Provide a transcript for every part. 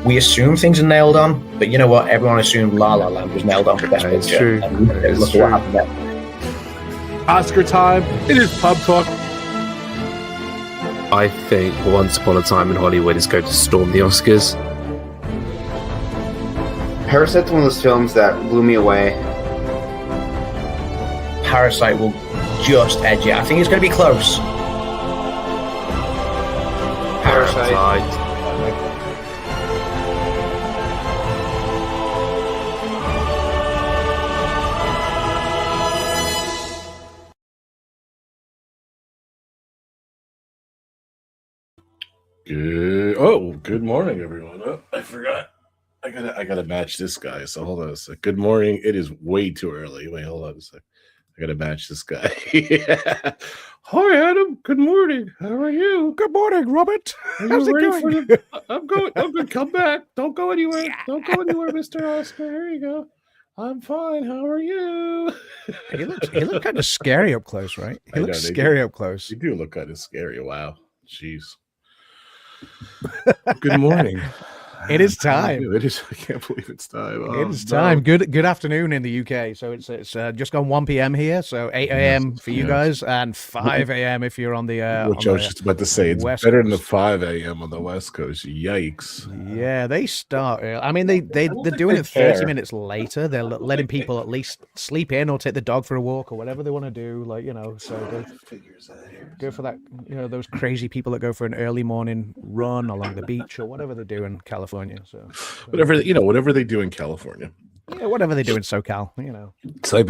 we assume things are nailed on, but you know what? Everyone assumed La La Land was nailed on for Best It's Picture. true. And look at what happened there. Oscar time. It is Pub Talk. I think Once Upon a Time in Hollywood is going to storm the Oscars. Parasite's one of those films that blew me away. Parasite will just edge it. I think it's going to be close. Parasite. Good morning, everyone. Oh, I forgot. I gotta match this guy. So hold on a sec. Good morning. It is way too early. Wait, hold on a sec. I gotta match this guy. Hi, Adam. Good morning. How are you? Good morning, Robert. How's it going? I'm good. Come back. Don't go anywhere. Don't go anywhere, Mr. Oscar. Here you go. I'm fine. How are you? He looks kind of scary up close, right? He looks scary up close. You do look kind of scary. Wow. Jeez. Good morning. It is time. It is. I can't believe it's time. It is time. Good afternoon in the UK. So it's just gone 1 p.m. here. So 8 a.m. for you guys and 5 a.m. if you're on the. Which I was just about to say. It's West better than Coast. the 5 a.m. on the West Coast. Yikes. Yeah, they start early. I mean, they're doing it 30 minutes later. They're letting people at least sleep in or take the dog for a walk or whatever they want to do. Like, you know, so they go for that. You know, those crazy people that go for an early morning run along the beach or whatever they do in California. So Whatever they do in California. yeah, whatever they do in SoCal. You know. So I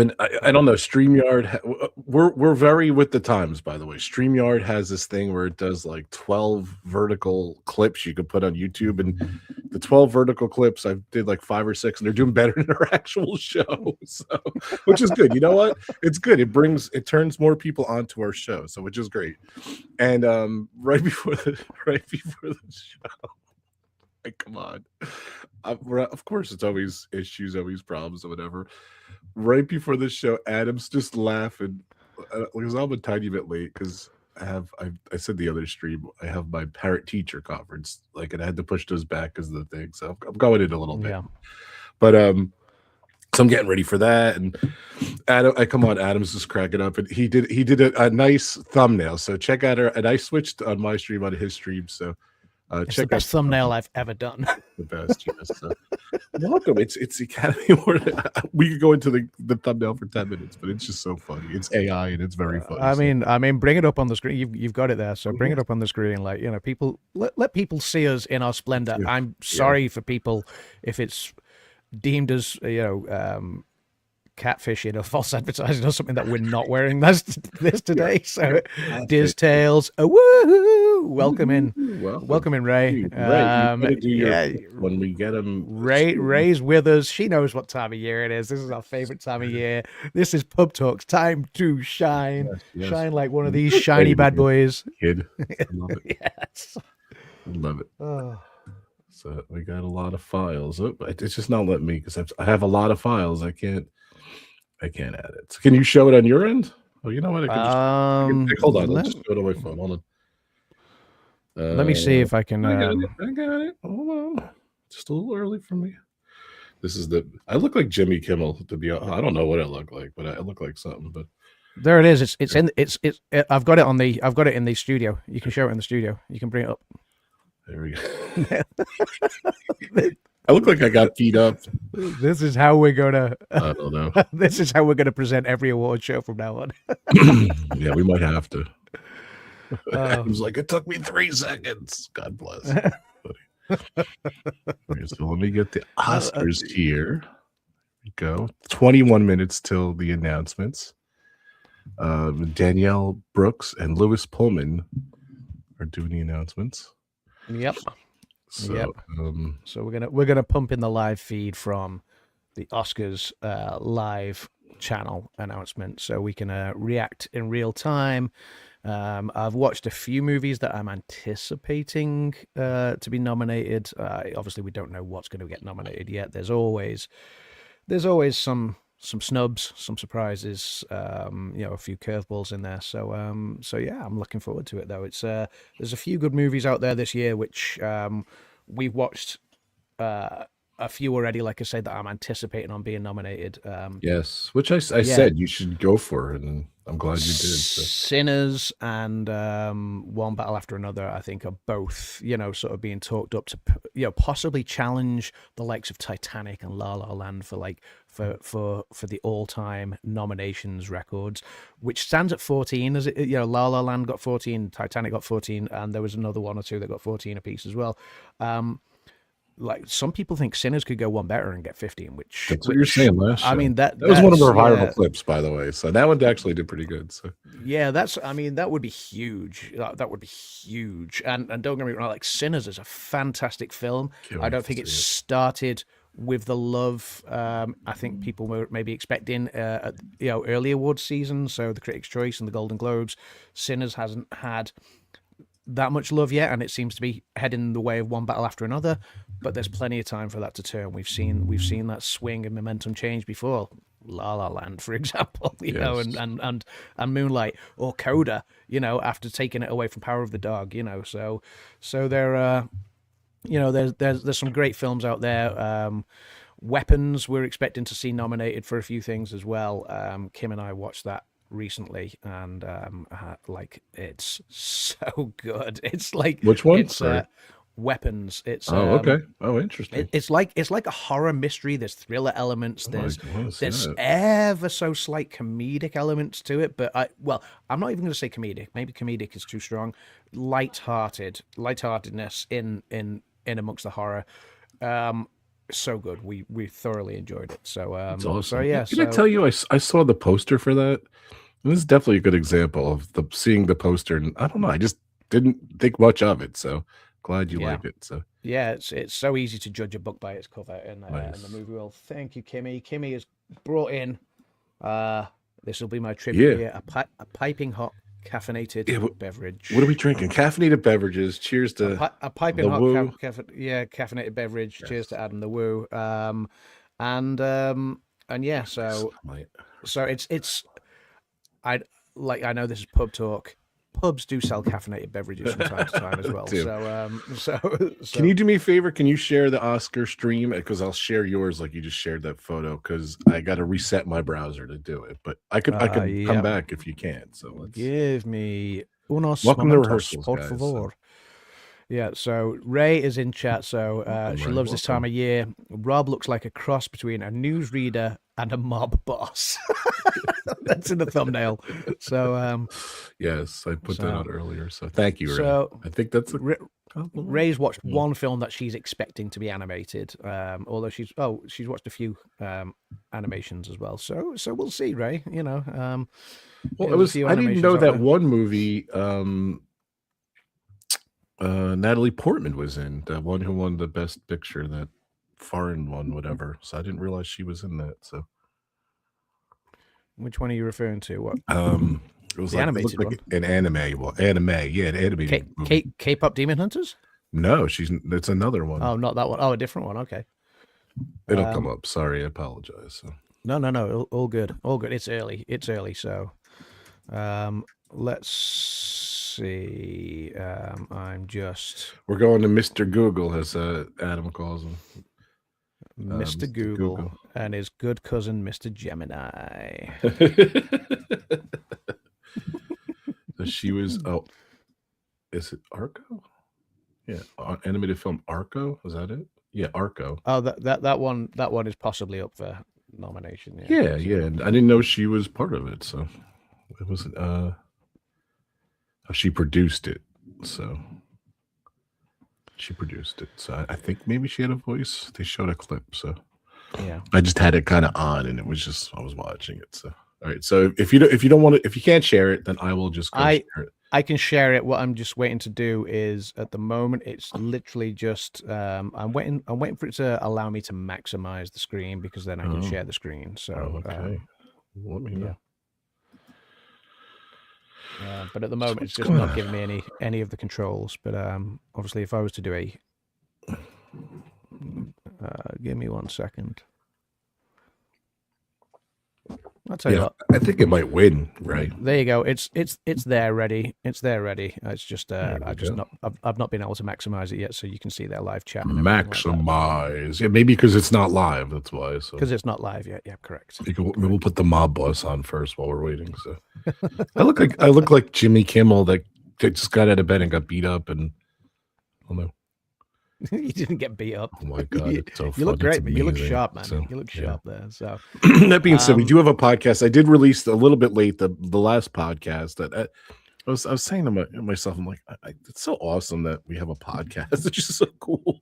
don't know. StreamYard, we're very with the times, by the way. StreamYard has this thing where it does like 12 vertical clips you could put on YouTube, and the 12 vertical clips I did like 5 or 6, and they're doing better than our actual show. So, which is good. You know what? It's good. It turns more people onto our show, so which is great. And right before the show. Like, come on. Of course, it's always issues, always problems, or whatever. Right before the show, Adam's just laughing because I'm a tiny bit late because I said the other stream I have my parent teacher conference, like, and I had to push those back because of the thing. So I'm going in a little bit, but so I'm getting ready for that. And Adam's just cracking up, and he did a nice thumbnail. So check out and I switched on my stream on his stream. So. It's the best thumbnail I've ever done. The best, yes. Welcome. It's the Academy Award. We could go into the thumbnail for 10 minutes, but it's just so funny. It's AI and it's very funny. I mean, bring it up on the screen. You've got it there, so bring it up on the screen. Like, you know, people let people see us in our splendor. Yeah. I'm sorry for people if it's deemed as catfishing or false advertising or something that we're not wearing this today. So Diz Tales, woohoo! Welcome in, Ray. When we get him, Ray's with us. She knows what time of year it is. This is our favorite time of year. This is Pub Talk's time to shine. Yes. Shine like one of these shiny bad boys. Kid, I love it. Yes, I love it. Oh. So we got a lot of files. It's just not letting me because I have a lot of files. I can't add it. So can you show it on your end? Oh, you know what? Hold on. Let's just go to my phone. Hold on. Let me see if I can. I got it. Hold on. Just a little early for me. I look like Jimmy Kimmel, to be honest. I don't know what I look like, but I look like something. But there it is. I've got it in the studio. You can show it in the studio. You can bring it up. There we go. I look like I got beat up. This is how we're gonna. I don't know. This is how we're gonna present every award show from now on. Yeah, we might have to. It was like, it took me 3 seconds. God bless. So let me get the Oscars here. Here we go. 21 minutes till the announcements. Danielle Brooks and Lewis Pullman are doing the announcements. Yep. So, so we're gonna pump in the live feed from the Oscars live channel announcement, so we can react in real time. I've watched a few movies that I'm anticipating to be nominated. Obviously, we don't know what's going to get nominated yet. There's always some snubs, some surprises, a few curveballs in there. So yeah, I'm looking forward to it though. It's there's a few good movies out there this year which we've watched a few already, like I said, that I'm anticipating on being nominated. Yes, which I said you should go for, and I'm glad you did. So. Sinners and One Battle After Another, I think, are both, sort of being talked up to, possibly challenge the likes of Titanic and La La Land for the all-time nominations records, which stands at 14. As La La Land got 14, Titanic got 14, and there was another one or two that got 14 apiece as well. Like some people think Sinners could go one better and get 15, which that's what you're saying last show. I mean that was one of our viral clips, by the way. So that one actually did pretty good. So yeah, that would be huge. That would be huge. And don't get me wrong, like Sinners is a fantastic film. I don't think it started with the love I think people were maybe expecting early awards season. So the Critics' Choice and the Golden Globes. Sinners hasn't had that much love yet, and it seems to be heading the way of One Battle After Another, but there's plenty of time for that to turn. We've seen that swing and momentum change before. La La Land, for example, and Moonlight, or Coda, after taking it away from Power of the Dog, so there there's some great films out there. Weapons we're expecting to see nominated for a few things as well. Kim and I watched that recently, and it's so good. It's like, which one? It's Weapons. It's okay. Oh, interesting. It's like a horror mystery. There's thriller elements. There's ever so slight comedic elements to it, but I'm not even going to say comedic. Maybe comedic is too strong. Lightheartedness in amongst the horror. So good. We thoroughly enjoyed it. So it's awesome. So yeah. Did I tell you I saw the poster for that? And this is definitely a good example of seeing the poster, and I don't know, I just didn't think much of it. So glad you like it. So yeah, it's so easy to judge a book by its cover in the movie world. Thank you, Kimmy. Kimmy has brought in this will be my tribute here, a piping hot caffeinated beverage. What are we drinking? Caffeinated beverages. Cheers to a piping hot caffeinated beverage. Yes. Cheers to Adam the Woo. And yeah, so it's I know this is pub talk. Pubs do sell caffeinated beverages from time to time as well. So can you do me a favor? Can you share the Oscar stream? Because I'll share yours like you just shared that photo, because I got to reset my browser to do it. But I could come back if you can. So let's give me unos welcome to momentos, rehearsals, por guys. favor. Yeah, so Ray is in chat. So she loves this time of year. Rob looks like a cross between a newsreader and a mob boss. That's in the thumbnail. So yes, I put that out earlier. So thank you, Ray. So I think that's Ray's watched one film that she's expecting to be animated. Although she's watched a few animations as well. So we'll see, Ray. Well, I didn't know that one movie. Natalie Portman was in, the one who won the best picture, that foreign one, whatever. So I didn't realize she was in that. So which one are you referring to? What? It was the animated one. An anime. Well, anime. Yeah, an animated movie. K-pop Demon Hunters? No, it's another one. Oh, not that one. Oh, a different one. Okay. It'll come up. Sorry, I apologize. So. No. All good. All good. It's early. So, let's see. We're going to Mr. Google, as Adam calls him. Mr. Google and his good cousin, Mr. Gemini. So she was. Oh, is it Arco? Yeah, animated film Arco. Was that it? Yeah, Arco. Oh, that one is possibly up for nomination. Yeah. And I didn't know she was part of it, so it wasn't. She produced it, so. She produced it, so I think maybe she had a voice. They showed a clip, so yeah. I just had it kind of on, and it was just I was watching it. So all right, so if you don't want to, if you can't share it, then I will just share it. I can share it. What I'm just waiting to do is, at the moment, it's literally just I'm waiting for it to allow me to maximize the screen, because then I can share the screen. So okay, let me know. But at the moment, it's just not giving me any of the controls. But obviously, if I was to do a, give me 1 second. I'll tell you what. I think it might win, right? There you go. It's there ready. It's there ready. It's just I've not been able to maximize it yet, so you can see their live chat. Maximize, yeah, maybe because it's not live. That's why. Because it's not live yet. Yeah, correct. We'll put the mob boss on first while we're waiting. So I look like Jimmy Kimmel that just got out of bed and got beat up, and I don't know. You didn't get beat up. Oh my god, it's so you look great, but you look sharp, man. So, you look sharp there. So that being said, we do have a podcast. I did release a little bit late the last podcast that I was saying to myself, I'm like, it's so awesome that we have a podcast. It's just so cool.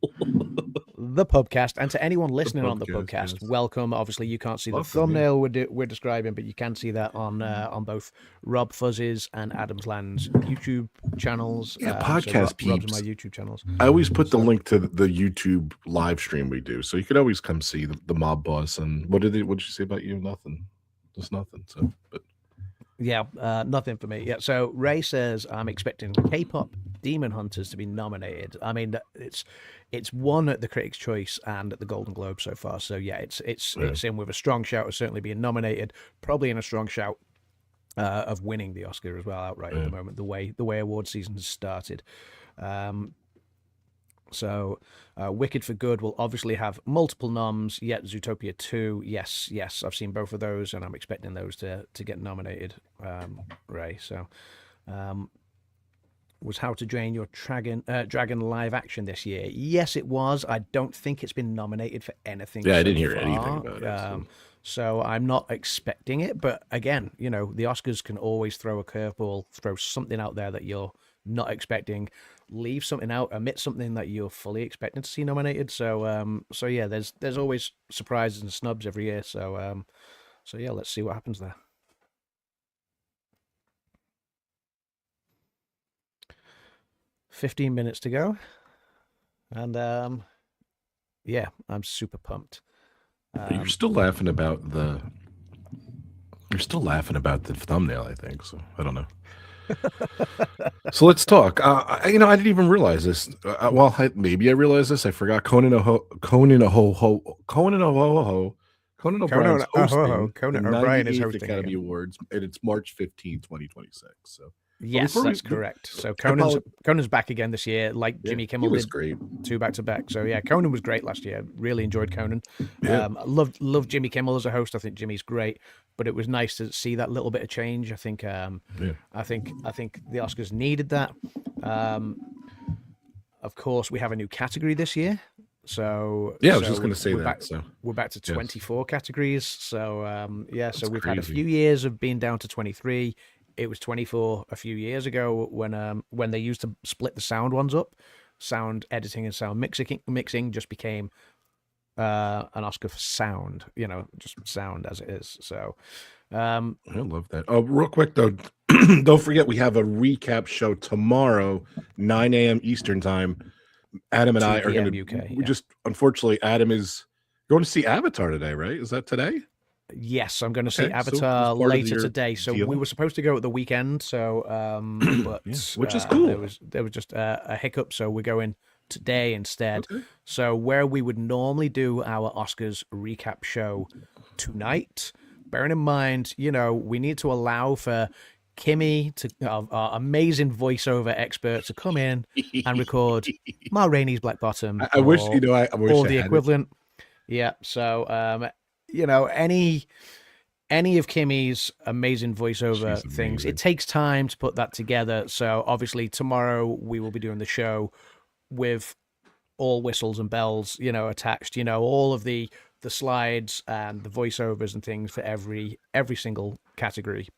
The Pubcast, and to anyone listening on the Pubcast, yes. Welcome. Obviously, you can't see the thumbnail we're describing, but you can see that on both RobFuz's and Adam's Land's YouTube channels. Yeah, podcast peeps. Rob's my YouTube channels. I always put the link to the YouTube live stream we do, so you could always come see the mob boss. And what did you say about you? Nothing, just nothing. So, but. Yeah, nothing for me. Yeah, so Ray says I'm expecting K-pop Demon Hunters to be nominated. I mean, it's won at the Critics' Choice and at the Golden Globe so far. So yeah, it's in with a strong shout of certainly being nominated, probably in a strong shout of winning the Oscar as well outright at the moment. The way award season has started. So Wicked for Good will obviously have multiple noms, yet Zootopia 2, yes, I've seen both of those, and I'm expecting those to get nominated, Ray. So was How to Drain Your Dragon live action this year? Yes, it was. I don't think it's been nominated for anything. Yeah, I didn't hear anything about it. So I'm not expecting it, but again, the Oscars can always throw a curveball, throw something out there that you're not expecting, leave something out, omit something that you're fully expecting to see nominated. So yeah, there's always surprises and snubs every year. So yeah, let's see what happens there. $15 minutes to go, and yeah, I'm super pumped. You're still laughing about the thumbnail, I think. So I don't know. So let's talk. I didn't even realize this. Maybe I realized this. I forgot. Conan O'Brien is hosting Academy Awards, and it's March 15, 2026. So yes, that's correct. So Conan's back again this year, like Jimmy Kimmel did. Great. 2 back-to-back. So yeah, Conan was great last year. Really enjoyed Conan. Yeah. Loved Jimmy Kimmel as a host. I think Jimmy's great, but it was nice to see that little bit of change. I think I think the Oscars needed that. Of course, we have a new category this year. So yeah, I was just going to say that. We're back to 24 categories. So so we've had a crazy. few years of being down to 23. It was 24 a few years ago when they used to split the sound ones up. Sound editing and sound mixing just became an Oscar for sound, just sound as it is. So I love that. Oh, real quick though, don't forget we have a recap show tomorrow, 9 a.m. Eastern time. Adam and I are going to UK. Just unfortunately, Adam is going to see Avatar today, right? Is that today? Yes, I'm going to see Avatar later today. So we were supposed to go at the weekend. So, but which is cool. There was just a hiccup. So we're going today instead. Okay. So where we would normally do our Oscars recap show tonight, bearing in mind, we need to allow for Kimmy, our amazing voiceover expert, to come in and record Ma Rainey's Black Bottom. I wish, I wish or I the had equivalent. Yeah. So, any of Kimmy's amazing voiceover things, it takes time to put that together. So obviously tomorrow we will be doing the show with all whistles and bells, attached, all of the slides and the voiceovers and things for every single category.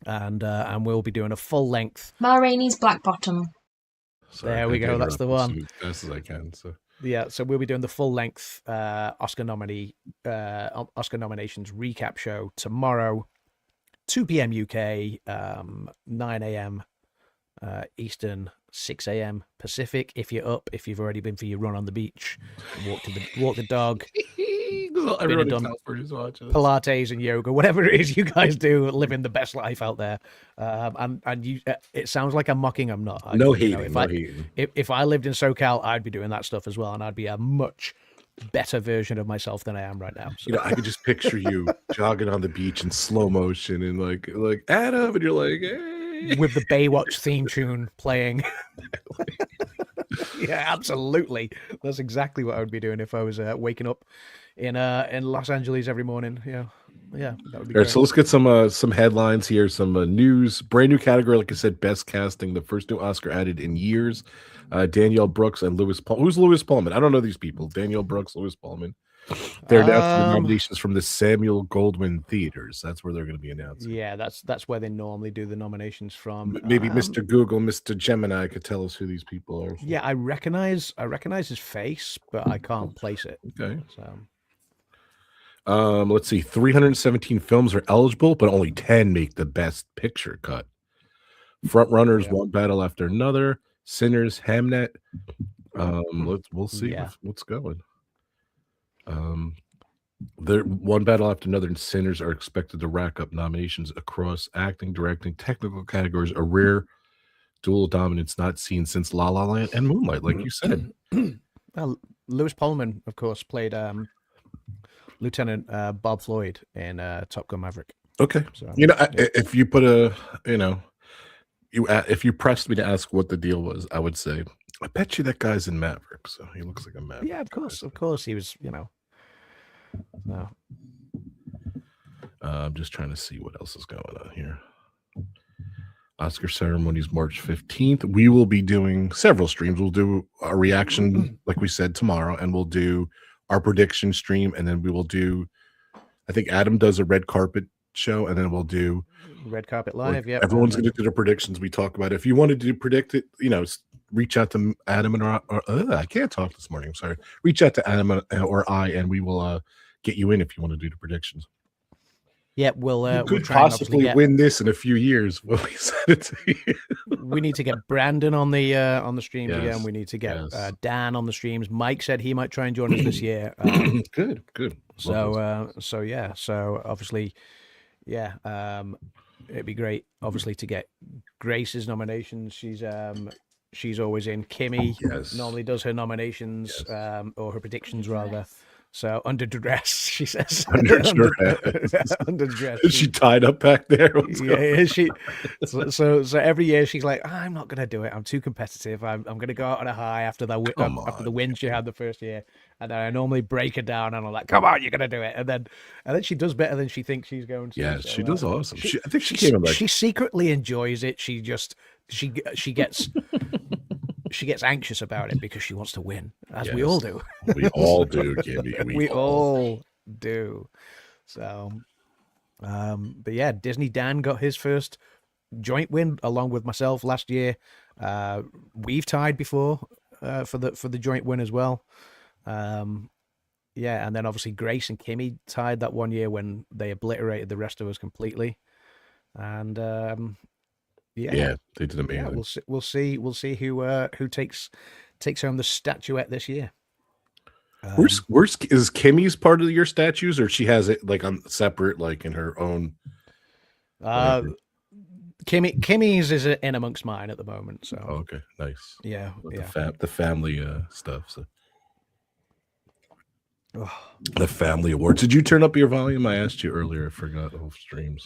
And we'll be doing a full length. Ma Rainey's Black Bottom. Sorry, there we go. That's the one. As fast as I can. So yeah, so we'll be doing the full length Oscar nominations recap show tomorrow, 2 p.m. UK, 9 a.m. Eastern, 6 a.m. Pacific. If you're up, if you've already been for your run on the beach, walk the dog. Everyone in Southport is watching this. Pilates and yoga, whatever it is you guys do, living the best life out there. And you, it sounds like I'm mocking. I'm not. No hating. If I lived in SoCal, I'd be doing that stuff as well, and I'd be a much better version of myself than I am right now. So. You know, I could just picture you jogging on the beach in slow motion and like Adam, and you're like, hey. With the Baywatch theme tune playing. Yeah, absolutely. That's exactly what I would be doing if I was waking up in Los Angeles every morning. Yeah, that would be All right, great. so let's get some headlines here, some news. Brand new category, like I said, best casting. The first new Oscar added in years. Danielle Brooks and Lewis Pullman. Who's Lewis Pullman? I don't know these people. Danielle Brooks, Lewis Pullman. They're announcing the nominations from the Samuel Goldwyn Theaters. That's where they're going to be announcing. Yeah, that's where they normally do the nominations from. Maybe Mr. Google, Mr. Gemini could tell us who these people are. Yeah, I recognize his face, but I can't place it. Okay. So let's see. 317 films are eligible, but only 10 make the best picture cut. Front runners, one battle after another. Sinners, Hamnet. We'll see what's going. There one battle after another, and Sinners are expected to rack up nominations across acting, directing, technical categories, a rare dual dominance not seen since La La Land and Moonlight, like you said. Well, Lewis Pullman, of course, played Lieutenant Bob Floyd in Top Gun Maverick. Okay, so, if you put if you pressed me to ask what the deal was, I would say, I bet you that guy's in Maverick, so he looks like a Maverick. Yeah, of course, he was. No. I'm just trying to see what else is going on here. Oscar ceremonies March 15th. We will be doing several streams. We'll do a reaction, like we said, tomorrow, and we'll do our prediction stream, and then we will do, I think Adam does a red carpet show, and then we'll do Red Carpet Live. Yeah, everyone's going to do their predictions. We talk about it. If you wanted to predict it, reach out to Adam I can't talk this morning. I'm sorry. Reach out to Adam or I, and we will get you in if you want to do the predictions. Yeah, we'll could possibly win this in a few years when we send it to you. We need to get Brandon on the streams again. We need to get Dan on the streams. Mike said he might try and join us this year. Good. So obviously, it'd be great, obviously, to get Grace's nominations. She's always in. Kimmy normally does her nominations or her predictions rather. So under duress, she says. Under duress. Under duress. Is she tied up back there? She. So every year she's like, I'm not gonna do it. I'm too competitive. I'm gonna go out on a high after the win she had the first year, and then I normally break her down, and I'm like, come on, you're gonna do it, and then she does better than she thinks she's going to. Yeah, so, she does awesome. I think she came in like. She secretly enjoys it. She gets. She gets anxious about it because she wants to win, as we all do. We all do, Kimmy. We all do. So, but yeah, Disney Dan got his first joint win along with myself last year. We've tied before for the joint win as well. And then obviously Grace and Kimmy tied that one year when they obliterated the rest of us completely. And they did amazing. Yeah, we'll see who takes home the statuette this year. Where's is Kimmy's part of your statues, or she has it like on separate, like in her own? Kimmy's is in amongst mine at the moment. So okay, nice. Yeah, the family stuff. So. The family awards. Did you turn up your volume? I asked you earlier. I forgot off streams.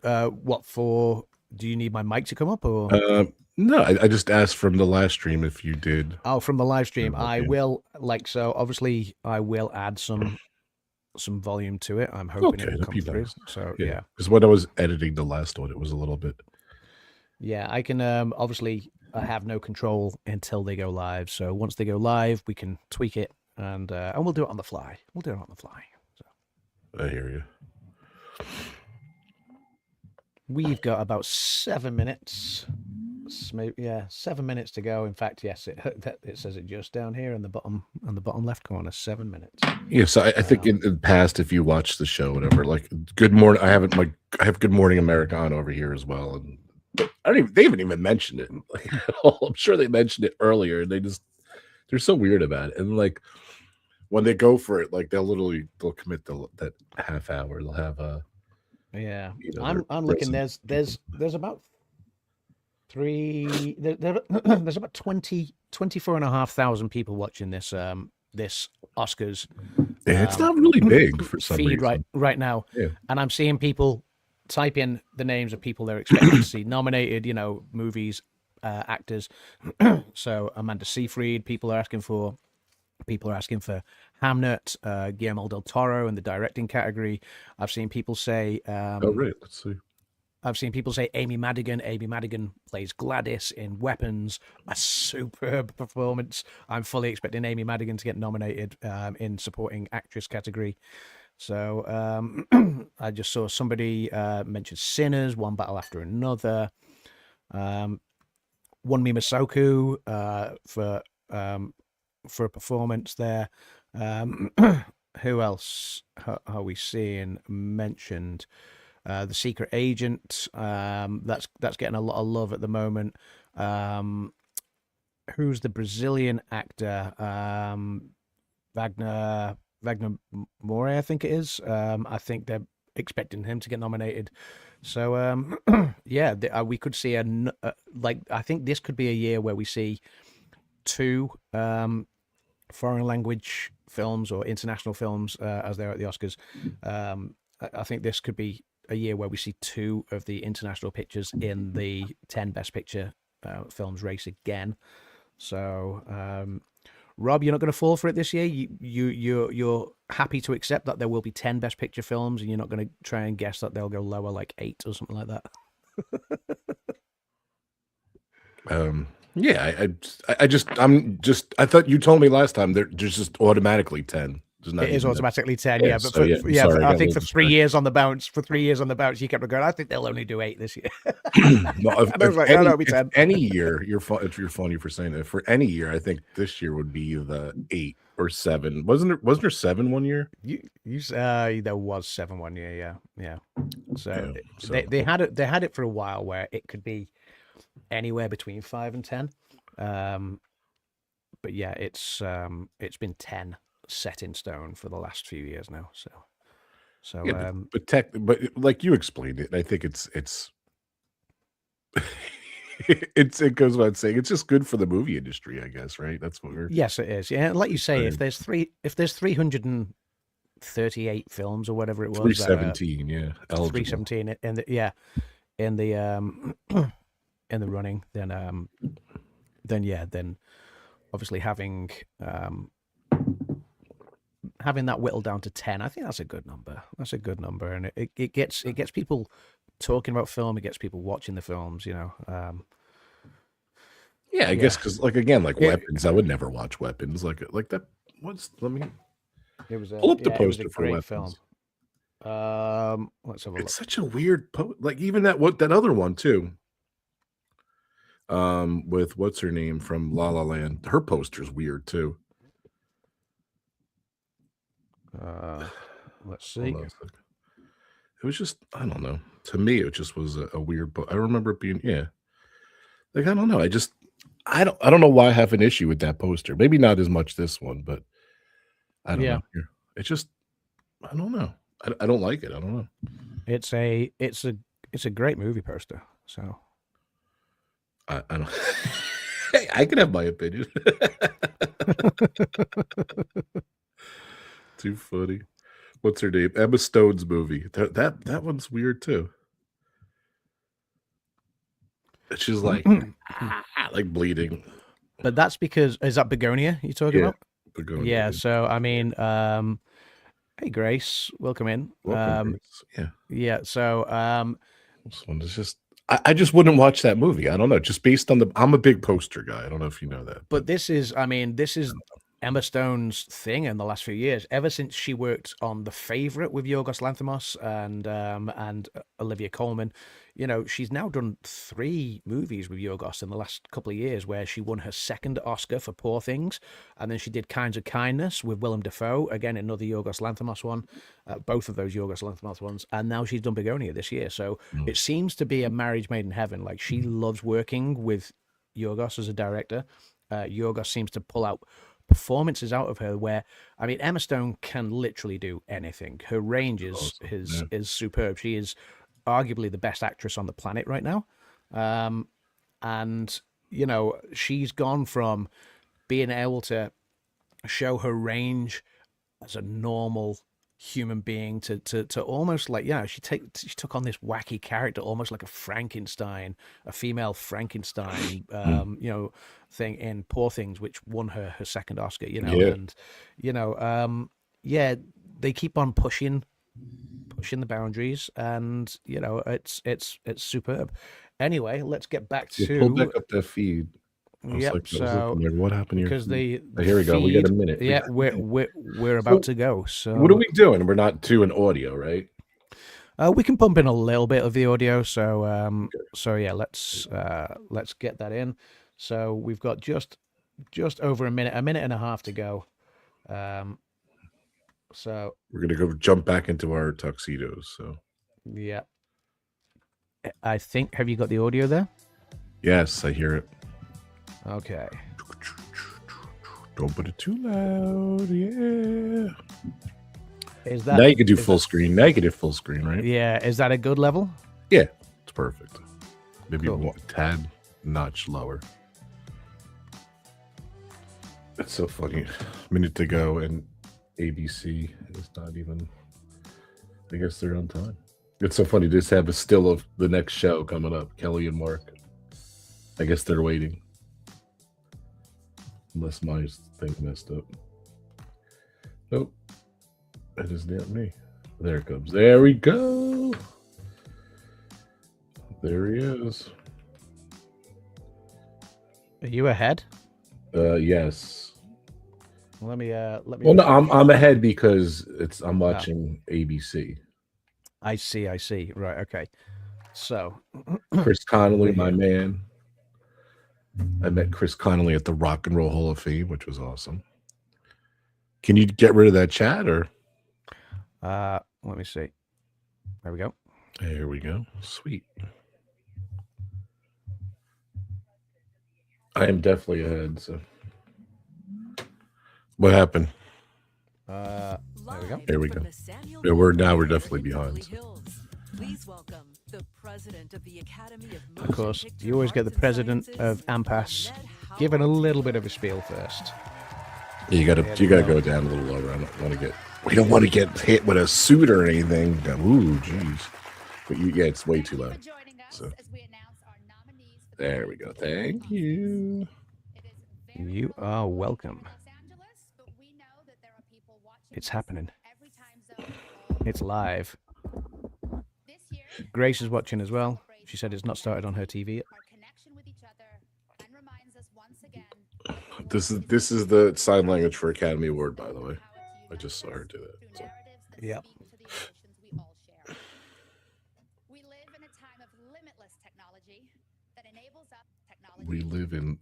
What for? Do you need my mic to come up or? No, I just asked from the live stream if you did. Oh, from the live stream, I will so. Obviously, I will add some volume to it. I'm hoping it will come through. Nice. So yeah, because when I was editing the last one, it was a little bit. Yeah, I can. Obviously, I have no control until they go live. So once they go live, we can tweak it and we'll do it on the fly. So. I hear you. We've got about 7 minutes. Yeah, 7 minutes to go. In fact, yes, it says it just down here in the bottom left corner. 7 minutes. Yeah, so I think in the past, if you watch the show, whatever, like Good Morning, I have Good Morning America on over here as well, and they haven't even mentioned it. Like, I'm sure they mentioned it earlier, and they're so weird about it, and like when they go for it, like they'll commit that half hour. They'll have a. Yeah, I'm looking. There's about there's about 24,500 people watching this this Oscars It's not really big for some feed reason. right now, Yeah. and I'm seeing people type in the names of people they're expecting to see nominated. Movies, actors. So Amanda Seyfried, people are asking for. People are asking for Hamnet, Guillermo del Toro in the directing category. I've seen people say. Oh, right. Let's see. I've seen people say Amy Madigan. Amy Madigan plays Gladys in Weapons, a superb performance. I'm fully expecting Amy Madigan to get nominated in supporting actress category. So I just saw somebody mention Sinners, One Battle After Another. Wunmi Masoku for a performance there. Who else are we seeing mentioned? The Secret Agent, that's getting a lot of love at the moment. Who's the Brazilian actor? Wagner Moura, I think it is. I think they're expecting him to get nominated. So yeah, we could see I think this could be a year where we see two foreign language films or international films as they're at the Oscars. I think this could be a year where we see two of the international pictures in the 10 Best Picture films race again. So, Rob, you're not going to fall for it this year. You're happy to accept that there will be 10 Best Picture films, and you're not going to try and guess that they'll go lower, like 8 or something like that. Yeah, I thought you told me last time there's just automatically 10. It is automatically 10, yeah. But So, sorry, I think for 3 years on the bounce, you kept going, I think they'll only do 8 this year. No, it'll be 10. Any year, you're funny for saying that. For any year, I think this year would be the 8 or 7. Wasn't there 7 one year? There was 7 one year, yeah. So they had it for a while where it could be anywhere between 5 and 10. But yeah, it's been 10 set in stone for the last few years now. So yeah, but like you explained it, I think it's it goes without saying, it's just good for the movie industry, I guess, right? That's what we're. Yes, it is. Yeah, like you say, if there's 338 films or whatever it was, 317, yeah, eligible. 317 in the running, then obviously having that whittled down to 10, I think that's a good number. That's a good number, and it gets people talking about film. It gets people watching the films. Yeah, I guess because Weapons, I would never watch Weapons like that. It was pull up the poster for great Weapons. Film. Let's have a look. It's such a weird even that other one too. With what's her name from La La Land, her poster's weird too. Let's see. It was just, I don't know. To me, it just was a weird book. I remember it being, I don't know. I don't know why I have an issue with that poster. Maybe not as much this one, but I don't know. It's just, I don't know. I don't like it. I don't know. It's a great movie poster. So I don't. Hey, I can have my opinion. Too funny. What's her name? Emma Stone's movie. That one's weird too. She's like bleeding. But that's because, is that Begonia you're talking about? Begonia. Yeah. So I mean, hey Grace, welcome in. Welcome, Grace. Yeah. So this one is just. I just wouldn't watch that movie. I don't know. Just based on I'm a big poster guy. I don't know if you know that. But this is Emma Stone's thing in the last few years. Ever since she worked on The Favourite with Yorgos Lanthimos and Olivia Colman, she's now done 3 movies with Yorgos in the last couple of years, where she won her second Oscar for Poor Things, and then she did Kinds of Kindness with Willem Dafoe, again another Yorgos Lanthimos one, both of those Yorgos Lanthimos ones, and now she's done Begonia this year. So it seems to be a marriage made in heaven. Like, she loves working with Yorgos as a director. Yorgos seems to pull out performances out of her where, I mean, Emma Stone can literally do anything. Her range is superb. She is arguably the best actress on the planet right now. And she's gone from being able to show her range as a normal human being to almost like, yeah, she took on this wacky character, almost like a Frankenstein, a female Frankenstein, you know, thing in Poor Things, which won her second Oscar, you know. And you know, yeah, they keep on pushing the boundaries, and you know, it's superb. Anyway, let's get back to pull back up the feed. Yep. So what happened here? Because the here we go. We got a minute. Yeah, we're about to go. So what are we doing? We're not doing audio, right? We can pump in a little bit of the audio. So so yeah, let's get that in. So we've got just over a minute and a half to go. So we're gonna go jump back into our tuxedos. So yeah, I think. Have you got the audio there? Yes, I hear it. Okay. Don't put it too loud. Yeah. Is that now you can do full screen? Negative full screen, right? Yeah. Is that a good level? Yeah, it's perfect. Maybe Cool. a tad notch lower. It's so funny. A minute to go, and ABC is not even. I guess they're on time. It's so funny. Just have a still of the next show coming up. Kelly and Mark. I guess they're waiting. Unless my thing messed up. Nope. That is not me. There it comes. There we go. There he is. Are you ahead? Yes. Let me. Well, no, I'm ahead because I'm watching ABC. I see. Right. Okay. So, Chris Connolly, my man. I met Chris Connolly at the Rock and Roll Hall of Fame, which was awesome. Can you get rid of that chat, or? Let me see. There we go. There we go. Sweet. I am definitely ahead. So, what happened? There we go. There we go. Yeah, we're definitely behind. So. Please welcome the president of the Academy Of course, you always get the president of AMPAS giving a little bit of a spiel first. Yeah, you gotta go down a little lower. We don't want to get hit with a suit or anything. Ooh, jeez. But it's way too loud. So there we go. Thank you. You are welcome. It's happening. It's live. Grace is watching as well. She said it's not started on her TV yet. This is the sign language for Academy Award, by the way. I just saw her do that. So. Yep. We live in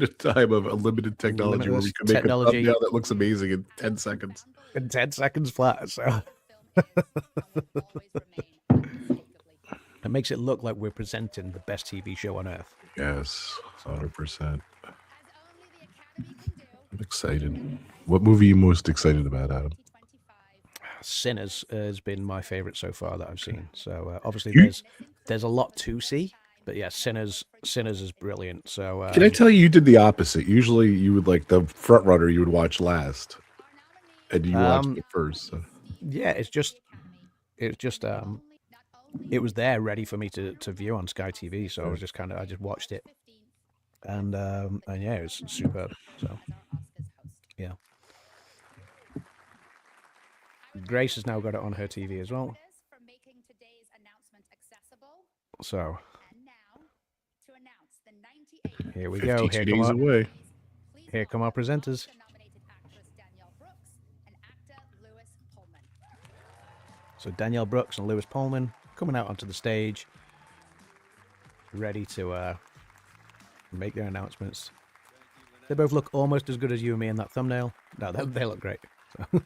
a time of unlimited technology where we can make a thumbnail that looks amazing in 10 seconds. In 10 seconds flat. So it makes it look like we're presenting the best TV show on earth. Yes, 100%. I'm excited. What movie are you most excited about, Adam? Sinners has been my favorite so far that I've seen. So obviously there's a lot to see, but yeah, Sinners is brilliant. So can I tell you did the opposite? Usually you would like the front runner you would watch last, and you watched it first. So. Yeah, it was there ready for me to view on Sky TV, so I just watched it, and yeah, it was superb. So yeah, Grace has now got it on her TV as well. So here we go. Here come our presenters. So Danielle Brooks and Lewis Pullman coming out onto the stage, ready to make their announcements. They both look almost as good as you and me in that thumbnail. No, they look great. So. And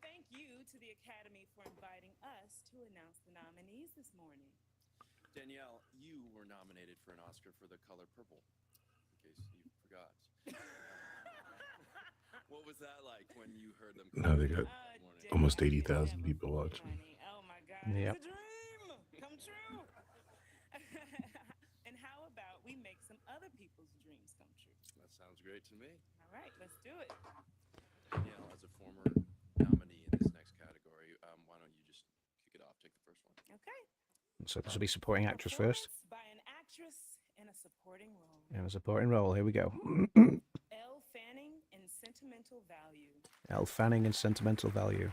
thank you to the Academy for inviting us to announce the nominees this morning. Danielle, you were nominated for an Oscar for The Color Purple, in case you forgot. What was that like when you heard them? No, they got almost 80,000 people watching. Oh my God! Yep. It's a dream come true. And how about we make some other people's dreams come true? That sounds great to me. All right, let's do it. Danielle, as a former nominee in this next category, why don't you just kick it off? Take the first one. Okay. So this will be supporting actress first. Performance by an actress in a supporting role. In a supporting role. Here we go. Elle Fanning in Sentimental Value. Elle Fanning in Sentimental Value.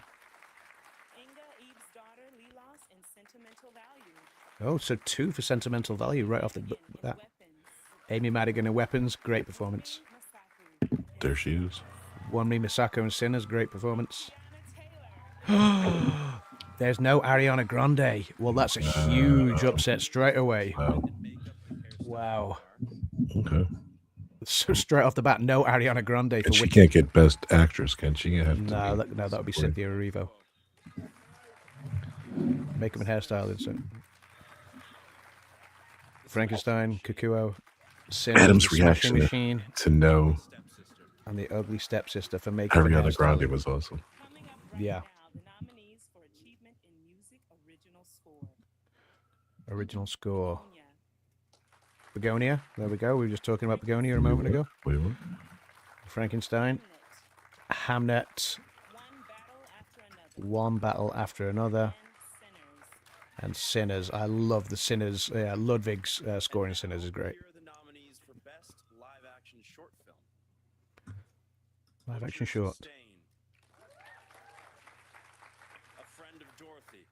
Inga Eve's daughter Lilas in Sentimental Value. Oh, so 2 for Sentimental Value right off the Madigan in bat. Weapons. Amy Madigan in Weapons, great performance. Masaku. There she is. Wonmi Misako in Sinners, great performance. Tiana Taylor. There's no Ariana Grande. Well, that's a huge upset straight away. Wow. Wow. Okay. So straight off the bat, no Ariana Grande for And she Wicked. can't get Best Actress, can she? No, that would be Cynthia Erivo. Makeup and hairstyle, is it? Frankenstein, Kukuo, Sinners, Adam's The Smashing reaction Machine, to know and The Ugly Stepsister for makeup and Ariana hairstyle. Grande was awesome. Coming up right Yeah. now, the nominees for Achievement in Music Original Score. Original score. Sonia, Begonia, there we go. We were just talking about Begonia a moment ago. Wait, what? Frankenstein, Hamnet, Hamnet, One Battle After Another, One Battle After Another, and Sinners. and Sinners. I love the Sinners. Yeah, Ludwig's score in Sinners is great. Here are the nominees for Best Live Action Short Film. Live action Richard short. Sustain, A Friend of Dorothy.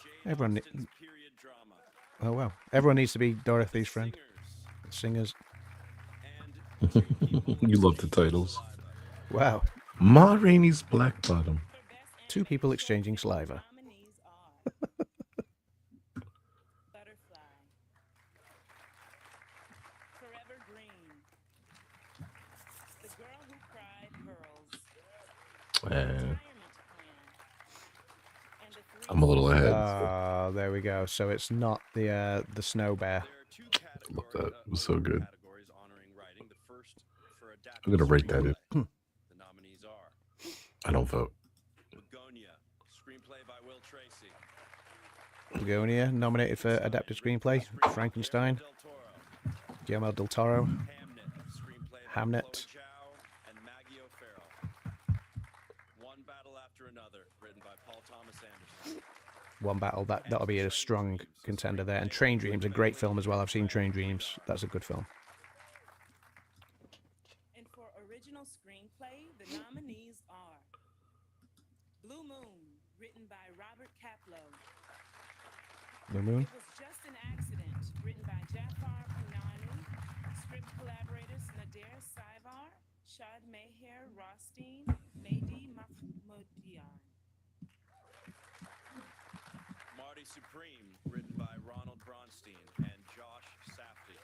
Jane Everyone- Austen's period drama. Oh, wow. Everyone needs to be Dorothy's friend. Singers. Singers. And Two People You love the Exchanging titles. Saliva. Wow. Ma Rainey's Black Bottom. For Best 2 people exchanging saliva. nominees are Butterfly, Forever Green, The Girl Who Cried Pearls, Eh, Retirement Plan, and The Three I'm a little ahead. Oh, there we go. So it's not the snow bear. There are two Love categories, that. It was so good. categories honoring writing. The first for adapted I'm gonna rate that in. screenplay. The nominees are I don't vote. Begonia, screenplay by Will Tracy. Begonia, nominated for adapted screenplay. Frankenstein, Del Toro. Guillermo del Toro. Hamnet, screenplay by Hamnet. Chloe Zhao and Maggie O'Farrell. One Battle After Another, written by Paul Thomas Anderson. One Battle, that'll be a strong contender there. And Train Dreams, a great film as well. I've seen Train Dreams. That's a good film. And for original screenplay, the nominees are Blue Moon, written by Robert Kaplow. Blue Moon. It Was Just an Accident, written by Jafar Panahi. Script collaborators Nader Saivar, Shad Meher Rothstein, Mehdi Mahmoodian. Marty Supreme, written by Ronald Bronstein and Josh Safdie.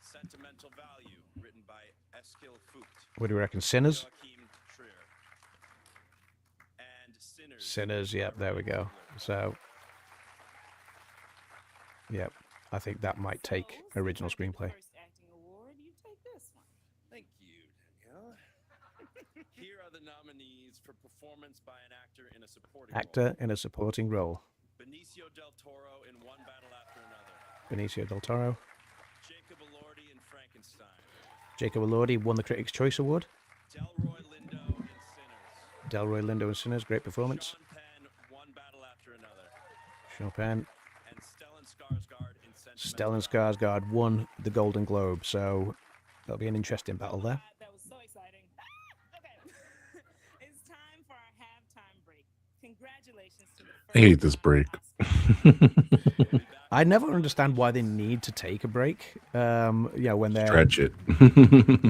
Sentimental Value, written by Eskil Fucht. What do you reckon? Sinners? Joachim Trier. And Sinners. Sinners, yep, there we go. So, yep, I think that might take So, original since I get the screenplay. First acting award, you take this one. Thank you, Danielle. Here are the nominees for performance by an actor in a supporting Actor role. in a supporting role. Benicio del Toro in One Battle After Another. Benicio del Toro. Jacob Elordi in Frankenstein. Jacob Elordi won the Critics' Choice Award. Delroy Lindo in Sinners. Delroy Lindo in Sinners, great performance. Sean Penn, One Battle After Another. Sean Penn. And Stellan Skarsgård in Sentimental Stellan Value. Skarsgård won the Golden Globe, so that'll be an interesting battle there. That was so exciting. Okay. It's time for our halftime break. Congratulations to the I hate first this break. Oscar. I never understand why they need to take a break. Yeah, when they're Stretch it.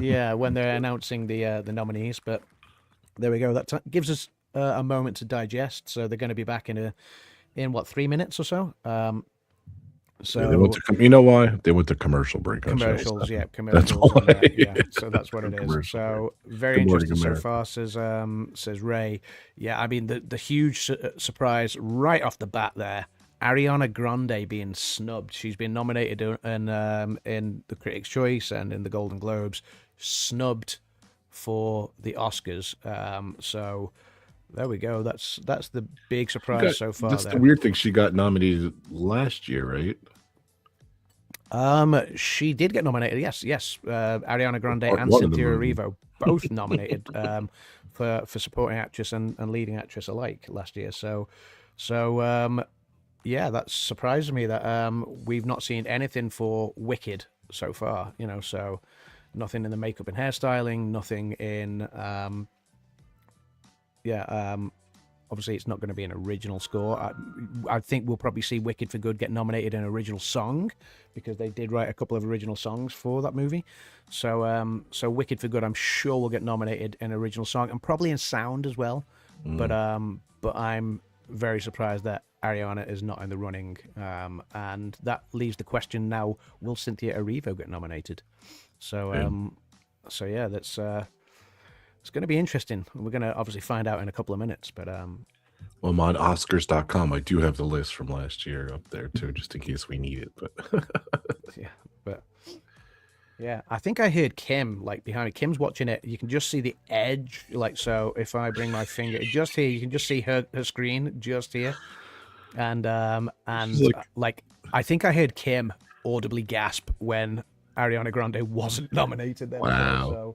yeah, when they're announcing the nominees. But there we go. That gives us a moment to digest. So they're going to be back in what 3 minutes or so. So Yeah, they went to you know why? They went to commercial break. on channel commercials, 7. yeah, commercials. all and, I- yeah, so that's what it is. Commercial So very Good morning, interesting so America. far, says Ray. Yeah, I mean the huge surprise right off the bat there. Ariana Grande being snubbed. She's been nominated in the Critics' Choice and in the Golden Globes, snubbed for the Oscars. So there we go. That's the big surprise so far. That's there. the weird thing. She got nominated last year, right? She did get nominated. Yes. Ariana Grande Part and one of the Cynthia movie. Erivo both nominated for supporting actress and leading actress alike last year. So yeah, that surprised me that we've not seen anything for Wicked so far. So nothing in the makeup and hairstyling, nothing in obviously it's not going to be an original score. I think we'll probably see Wicked for Good get nominated in original song because they did write a couple of original songs for that movie. So Wicked for Good, I'm sure will get nominated in original song and probably in sound as well. But I'm very surprised that Ariana is not in the running, and that leaves the question now: will Cynthia Erivo get nominated? So yeah, that's. It's going to be interesting. We're going to obviously find out in a couple of minutes, but Well, I'm on Oscars.com. I do have the list from last year up there too, just in case we need it. But yeah, I think I heard Kim like behind me. Kim's watching it. You can just see the edge. Like, so if I bring my finger just here, you can just see her screen just here, and like I think I heard Kim audibly gasp when Ariana Grande wasn't nominated. Then, wow.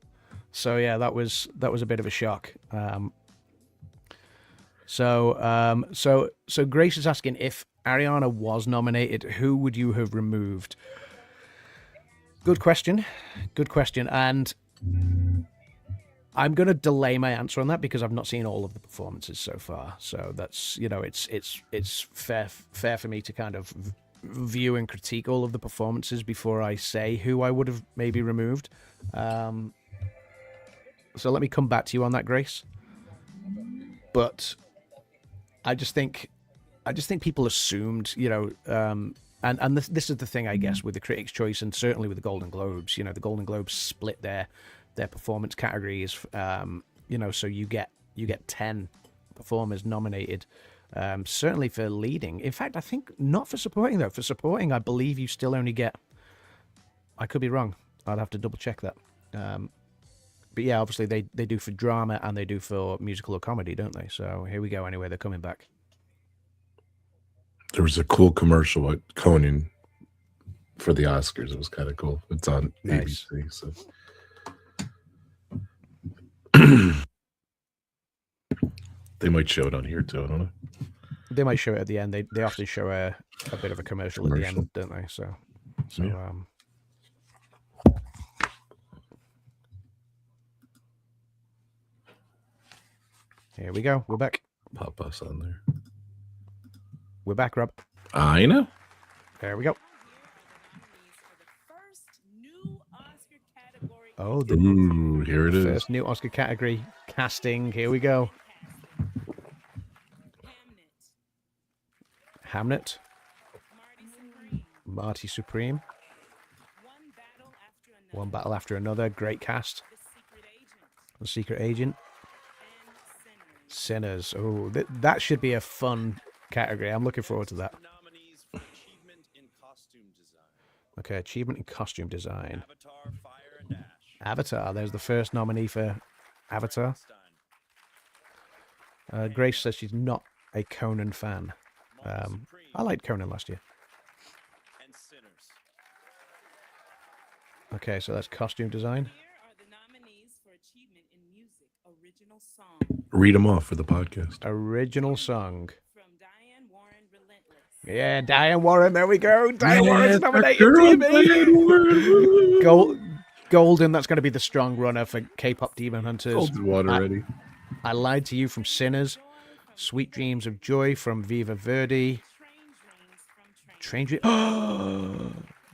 So yeah, that was a bit of a shock. So Grace is asking, if Ariana was nominated, who would you have removed? Good question, and I'm going to delay my answer on that because I've not seen all of the performances so far. So that's it's fair for me to kind of view and critique all of the performances before I say who I would have maybe removed. So let me come back to you on that, Grace. But I just think people assumed, and this is the thing, I guess, with the Critics' Choice and certainly with the Golden Globes. The Golden Globes split their performance categories. So you get 10 performers nominated. Certainly for leading. In fact, I think not for supporting though. For supporting, I believe you still only get. I could be wrong. I'd have to double check that. But yeah, obviously they do for drama and they do for musical or comedy, don't they? So here we go. Anyway, they're coming back. There was a cool commercial at Conan for the Oscars. It was kind of cool. It's on ABC. So they might show it on here too. I don't know. They might show it at the end. They often show a bit of a commercial at the end, don't they? So yeah. Here we go. We're back. Pop us on there. We're back, Rob. I know. There we go. Oh, here it is. First new Oscar category casting. Here we go. Hamnet. Marty Supreme. One Battle After Another. Great cast. The Secret Agent. Sinners. Oh, that should be a fun category. I'm looking forward to that. Okay, achievement in costume design. Avatar. There's the first nominee for Avatar. Grace says she's not a Conan fan. I liked Conan last year. Okay, so that's costume design. Read them off for the podcast. Original song. Yeah, Diane Warren. There we go. Diane Warren's nominated. Golden. That's going to be the strong runner for K-pop Demon Hunters. Golden one already. I Lied to You from Sinners. Sweet Dreams of Joy from Viva Verdi.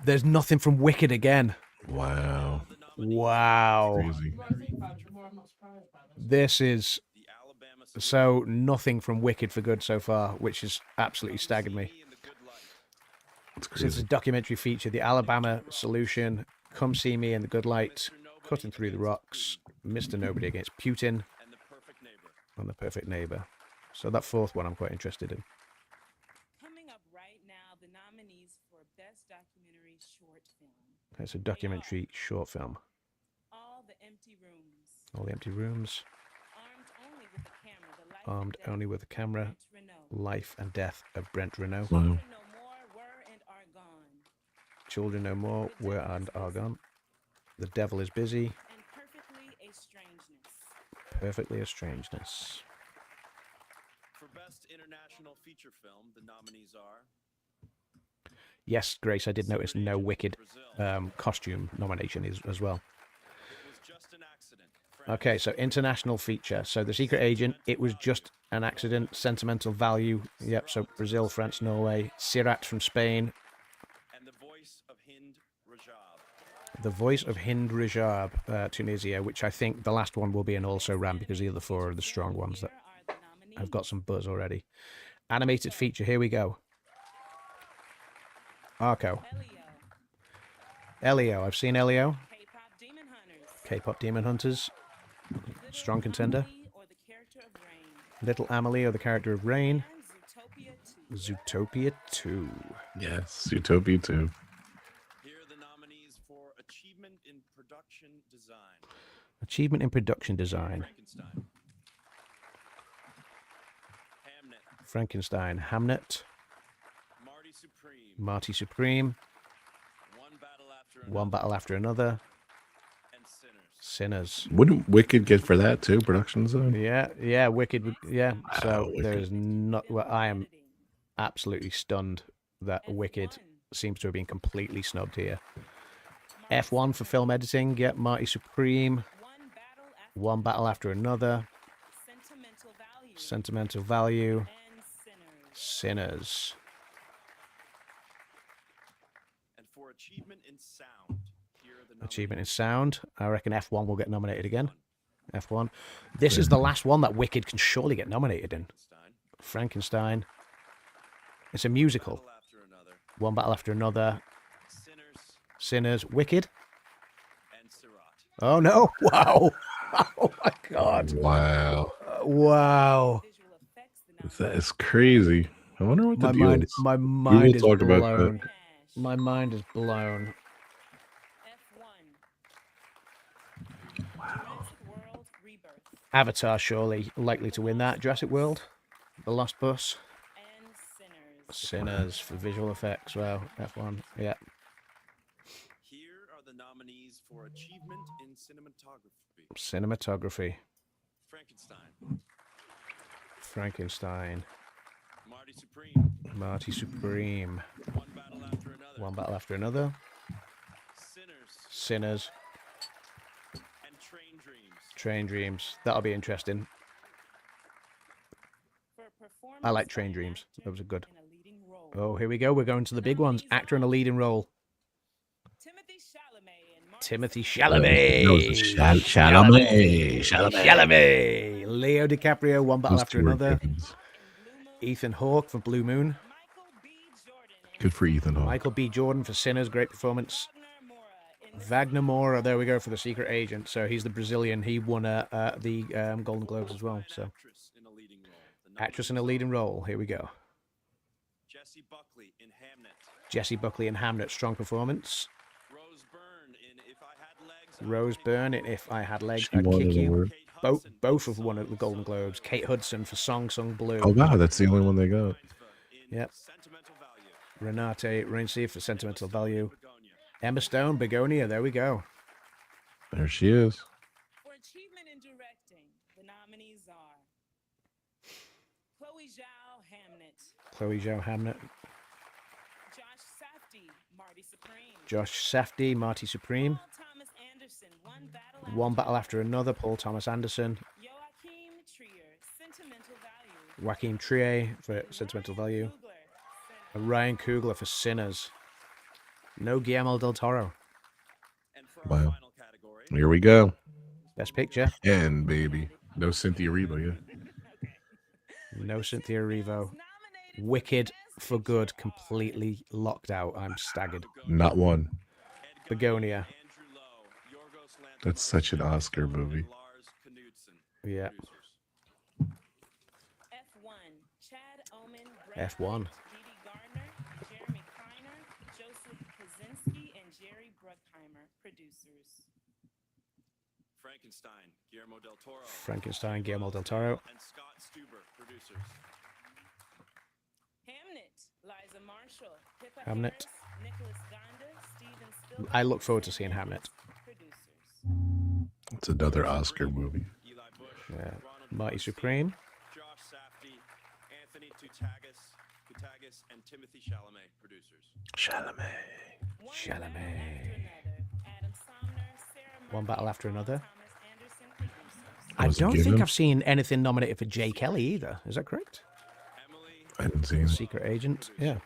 There's nothing from Wicked again. Wow. Crazy. This is so nothing from Wicked for Good so far, which has absolutely staggered me. So it's a documentary feature, The Alabama Solution, Come See Me in the Good Light, Cutting Through the Rocks, Mr. Nobody Against Putin, and The Perfect Neighbor. So that fourth one I'm quite interested in. Coming up right now, the nominees for Best Documentary Short Film. Okay, so documentary short film. All the Empty Rooms. All the Empty Rooms. Armed Only with a Camera. Life and Death of Brent Renault. Wow. children no more were and are gone. The devil is busy. And perfectly a strangeness. Perfectly a strangeness. For Best International Feature Film, the nominees are Yes, Grace, I did notice no Wicked Brazil. costume nomination as well. It was just an accident. Okay, so international feature. So The Secret Agent, It Was Just an Accident, Sentimental Value. Yep, so Brazil, France, Norway. Sirat from Spain. And The Voice of Hind Rajab. The Voice of Hind Rajab, Tunisia, which I think the last one will be an also ran because the other four are the strong ones that Here are the nominees. have got some buzz already. Animated feature, here we go. Arco. Elio. Elio, I've seen Elio. K-pop Demon Hunters. K-pop Demon Hunters. Little Strong contender. Amelie or the character of Rain. Little Amelie or the character of Rain. And Zootopia 2. Zootopia 2. Yes, Utopia 2. Here are the nominees for Achievement in Production Design. Achievement in Production Design. Frankenstein. Hamnet. Frankenstein. Hamnet. Marty Supreme. Marty Supreme. One Battle After Another. One Battle After Another. And Sinners. Sinners. Wouldn't Wicked get for that too? Production design. Yeah, Wicked. Yeah, so Wicked. there's not. Well, I am absolutely stunned that Wicked F1. seems to have been completely snubbed here. F1 for film editing. Yep, Marty Supreme. One Battle After Another. Sentimental Value. Sentimental Value. And Sinners. Sinners. And for Achievement in Sound, here are the nominees. Achievement in Sound. I reckon F1 will get nominated again. F1. This is the last one that Wicked can surely get nominated in. Frankenstein. Frankenstein. It's a musical. Battle After Another. One Battle After Another. Sinners. Sinners. Wicked. And Sirat. Oh no! Wow! Oh my God! Wow, Wow! Visual effects, the that is crazy. I wonder what the My deal mind, is. my We will mind is talk about blown. that. My mind is blown. F1. Jurassic World Rebirth. Avatar surely likely to win that. Jurassic World, The Lost Bus, And Sinners. Sinners for visual effects. Well, F1. Yeah. Here are the nominees for Achievement in Cinematography. Cinematography. Frankenstein. Frankenstein. Marty Supreme. Marty Supreme. One Battle After Another. One Battle After Another. Sinners. Sinners. And Train Dreams. Train Dreams. That'll be interesting. For performance I like by Train an Dreams. actor Those are good. in a leading role. Oh, here we go. We're going to the big ones. Actor in a leading role. Timothy Chalamet and Marty Timothy Supreme. Chalamet. Chalamet. Chalamet. Leo DiCaprio, One Battle Those After two are Another. good ones. Ethan Hawke for Blue Moon. Michael B. Jordan and Good for Ethan Hawke. Michael B. Jordan for Sinners. Great performance. Wagner Moura in the Wagner Moura, there we go, for The Secret Agent. So he's the Brazilian. He won the Golden Globes as well. So Actress in a leading role. The actress in a nominees leading are role. Here we go. Jessie Buckley in Hamnet. Jessie Buckley in Hamnet, strong performance. Rose Byrne in If I Had Legs. I'd Rose Kick Byrne You. in If I Had Legs, She I'd won Kick an You. award. Kate Hudson Both in have won at the Song Golden Sung Globes. Blue. Kate Hudson for Song Sung Blue. Oh wow, that's the only one they got. In Yep. Sentimental Value. Renate Reinsy for Sentimental Value. Begonia. Emma Stone, Begonia, there we go. There she is. For achievement in directing, the nominees are Chloe Zhao Hamnet, Chloe Zhao Hamnet, Josh Safdie, Marty Supreme, Josh Safdie, Marty Supreme. Paul Thomas Anderson, One Battle After Another, Paul Thomas Anderson. Joachim Trier, Sentimental Value, Joaquin Trier for Sentimental Value. Kugler, Ryan Coogler for Sinners. No Guillermo del Toro. And for our Wow. final category, Here we go. Best Picture. And baby, no Cynthia Erivo, yeah. No Cynthia Erivo. Wicked for Good, completely locked out. I'm staggered. Not one. Begonia. Andrew Lowe, Yorgos Lanthimos, That's such an Oscar and movie. Lars Knudsen, Yeah. producers. F1, Chad Omen, Brett F1. Pitt, Dee Gardner, Jeremy Kreiner, Joseph Kaczynski, and Jerry Bruckheimer, producers. Frankenstein, Guillermo del Toro. Frankenstein, Guillermo del Toro. And Scott Stuber, producers. Hamnet, Liza Marshall, Pippa Hamnet. Harris, Nicholas Gonda, I look forward to seeing Hamnet. It's another Oscar movie. Eli Bush, Yeah, Ronald Mighty Bernstein, Supreme. Josh Safdie, Anthony Kutagas, and Timothy Chalamet, producers. Chalamet. One battle after another. I Was it don't think given? I've seen anything nominated for Jay Kelly either. Is that correct? Emily, I didn't see it. Secret Agent. Yeah.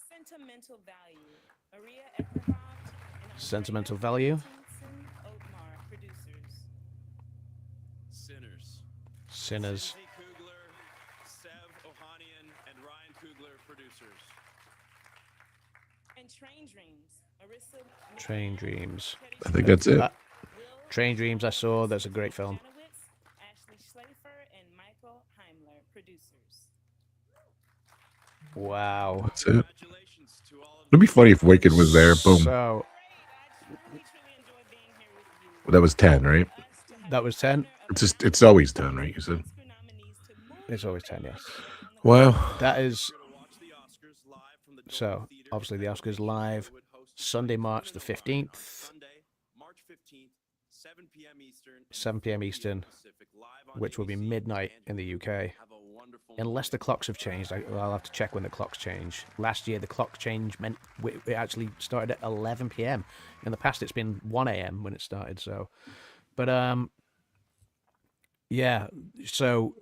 Sentimental value. Maria Eckerhoff and Sentimental Value. Otmar, producers. Sinners. Sinners. Lindsay Kugler, Sev Ohanian, and Ryan Kugler, producers. And Train Dreams. Arissa Train Dreams. I think that's it. Train Dreams. I saw. That's a great film. Janowitz, Ashley Schlafer, and Michael Heimler, producers. Wow. That's it. Congratulations to all of It'd be funny if Wicked was there. Boom. So I truly enjoy being here with you. That was 10, right? that was 10. It's always 10, right? You said. It's always 10. Yes. Wow. That is. watch the Oscars live from the So Dolby Theater obviously the in Oscars Hollywood live hosted Sunday, by March the Stephen O'Brien on 15th. Sunday, March 15th, 7 p.m. Eastern. and 7 p.m. 4 Eastern, Pacific, live on which will be ABC midnight in and the UK. have a wonderful Unless the clocks have changed. I'll have to check when the clocks change. Last year, the clock change meant it actually started at 11 p.m. In the past, it's been 1 a.m. when it started. So, but yeah. So,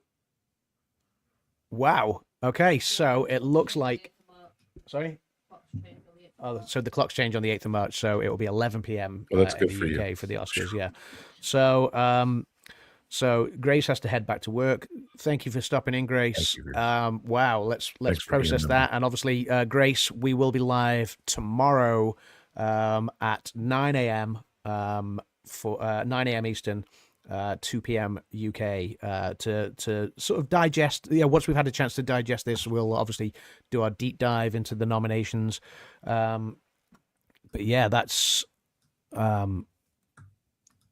wow. Okay. So it looks like. Sorry. Oh, so the clocks change on the 8th of March, so it will be 11 p.m. Well, that's in good the for you. UK for the Oscars. Yeah. So, so Grace has to head back to work. Thank you for stopping in, Grace. you, Grace. Wow, let's Thanks for being process on. that. And obviously, Grace, we will be live tomorrow at 9 a.m. For 9 a.m. Eastern, 2 p.m. UK to sort of digest. Yeah, once we've had a chance to digest this, we'll obviously do our deep dive into the nominations. But yeah, that's.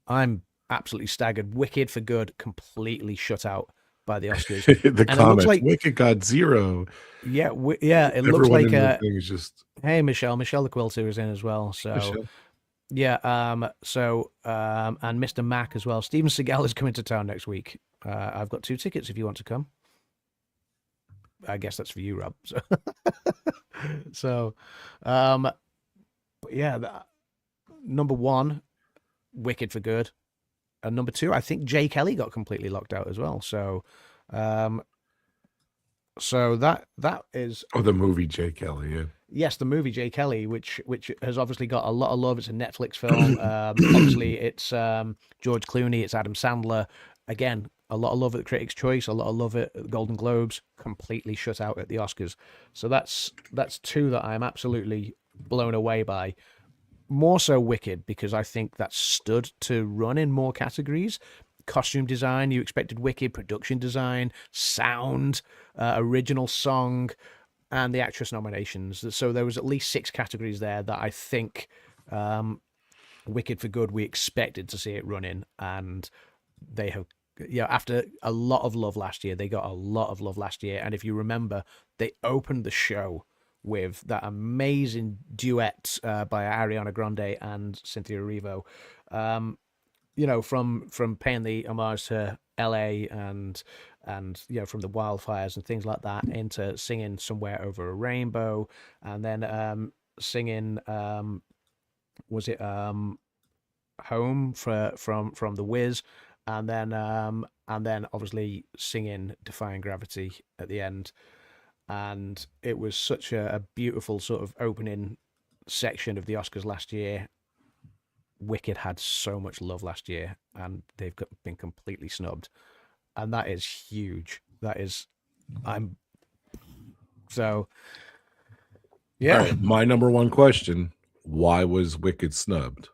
I'm absolutely staggered. Wicked for Good completely shut out by the Oscars. The And it looks comments. like- Wicked got 0. Yeah, yeah, it looks Everyone like. in the thing is just. Hey, Michelle the Quilter is in as well. So Michelle. yeah, and Mr. Mac as well. Steven Seagal is coming to town next week. I've got 2 tickets if you want to come. I guess that's for you, Rob. So, but yeah, number 1, Wicked for Good, and number 2, I think Jay Kelly got completely locked out as well. So, so that is Oh, the movie Jay Kelly. Yeah. yes, the movie Jay Kelly, which has obviously got a lot of love. It's a Netflix film. Obviously, it's George Clooney, it's Adam Sandler. Again, a lot of love at the Critics' Choice, a lot of love at the Golden Globes. Completely shut out at the Oscars. So that's 2 that I'm absolutely blown away by. More so Wicked, because I think that stood to run in more categories. Costume design, you expected Wicked. Production design, sound, original song, and the actress nominations. So there was at least 6 categories there that I think Wicked for Good, we expected to see it run in, and they have, after a lot of love last year, they got a lot of love last year. And if you remember, they opened the show with that amazing duet by Ariana Grande and Cynthia Erivo. From paying the homage to LA and from the wildfires and things like that, into singing Somewhere Over a Rainbow, and then singing was it Home from The Wiz, and then obviously singing Defying Gravity at the end. And it was such a beautiful sort of opening section of the Oscars last year. Wicked had so much love last year, and they've been completely snubbed, and that is huge. That is, so yeah. All right, my number 1 question: why was Wicked snubbed?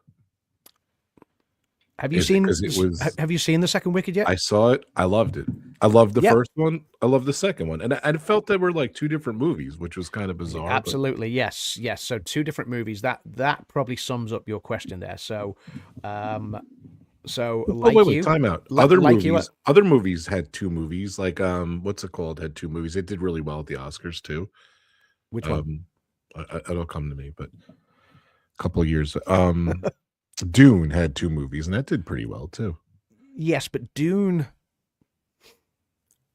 Have you Is it seen? 'cause it was- Have you seen the second Wicked yet? I saw it. I loved it. I loved the Yeah. first one. I loved the second one, and I felt they were like 2 different movies, which was kind of bizarre. but- Absolutely, yes. So 2 different movies. That probably sums up your question there. So, so like wait, time out. li- Other like movies, you- other movies had 2 movies. Like what's it called? Had 2 movies. It did really well at the Oscars too. Which one? It'll come to me, but couple of years. Dune had 2 movies, and that did pretty well too. Yes, but Dune,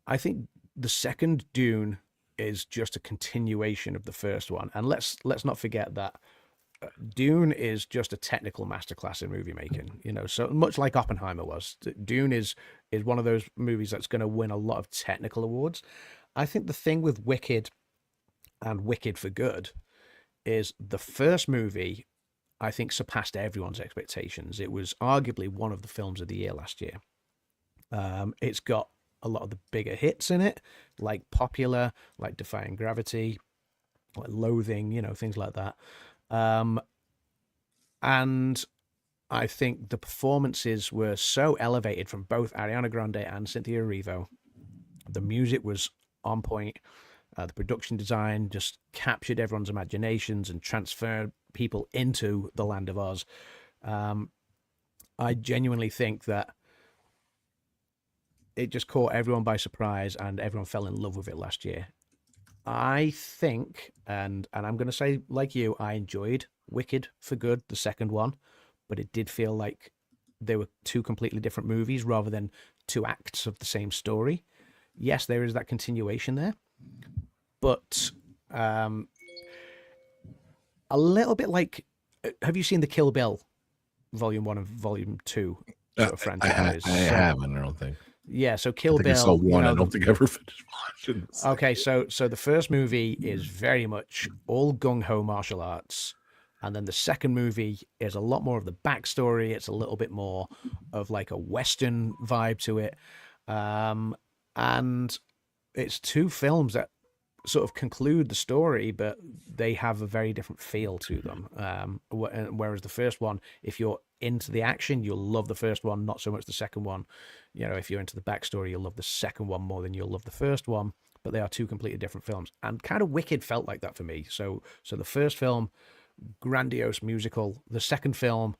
I think the second Dune is just a continuation of the first one, and let's not forget that Dune is just a technical masterclass in movie making. So much like Oppenheimer was, Dune is one of those movies that's going to win a lot of technical awards. I think the thing with Wicked and Wicked for Good is the first movie, I think, surpassed everyone's expectations. It was arguably one of the films of the year last year. It's got a lot of the bigger hits in it, like Popular, like Defying Gravity, like Loathing, things like that. And I think the performances were so elevated from both Ariana Grande and Cynthia Erivo. The music was on point. The production design just captured everyone's imaginations and transferred people into the land of Oz. I genuinely think that it just caught everyone by surprise and everyone fell in love with it last year. I think, and I'm going to say, like you, I enjoyed Wicked for Good, the second one, but it did feel like they were 2 completely different movies rather than 2 acts of the same story. Yes, there is that continuation there, but a little bit like, have you seen the Kill Bill Volume 1 and Volume 2 sort of franchise? I haven't, I don't think. Yeah, so Kill I Bill. saw one. I don't think I ever finished watching. Okay, so the first movie is very much all gung-ho martial arts, and then the second movie is a lot more of the backstory. It's a little bit more of like a Western vibe to it, and it's 2 films that sort of conclude the story, but they have a very different feel to them. Whereas the first one, if you're into the action, you'll love the first one, not so much the second one. If you're into the backstory, you'll love the second one more than you'll love the first one. But they are 2 completely different films, and kind of Wicked felt like that for me. So the first film, grandiose musical. The second film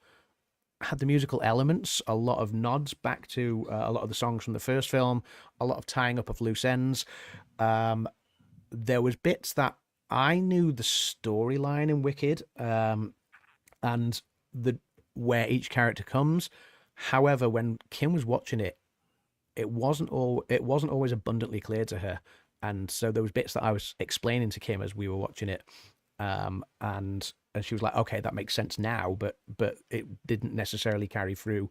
had the musical elements, a lot of nods back to a lot of the songs from the first film, a lot of tying up of loose ends. There was bits that I knew the storyline in Wicked, and where each character comes. However, when Kim was watching it, it wasn't always abundantly clear to her, and so there was bits that I was explaining to Kim as we were watching it, and she was like, "Okay, that makes sense now," but it didn't necessarily carry through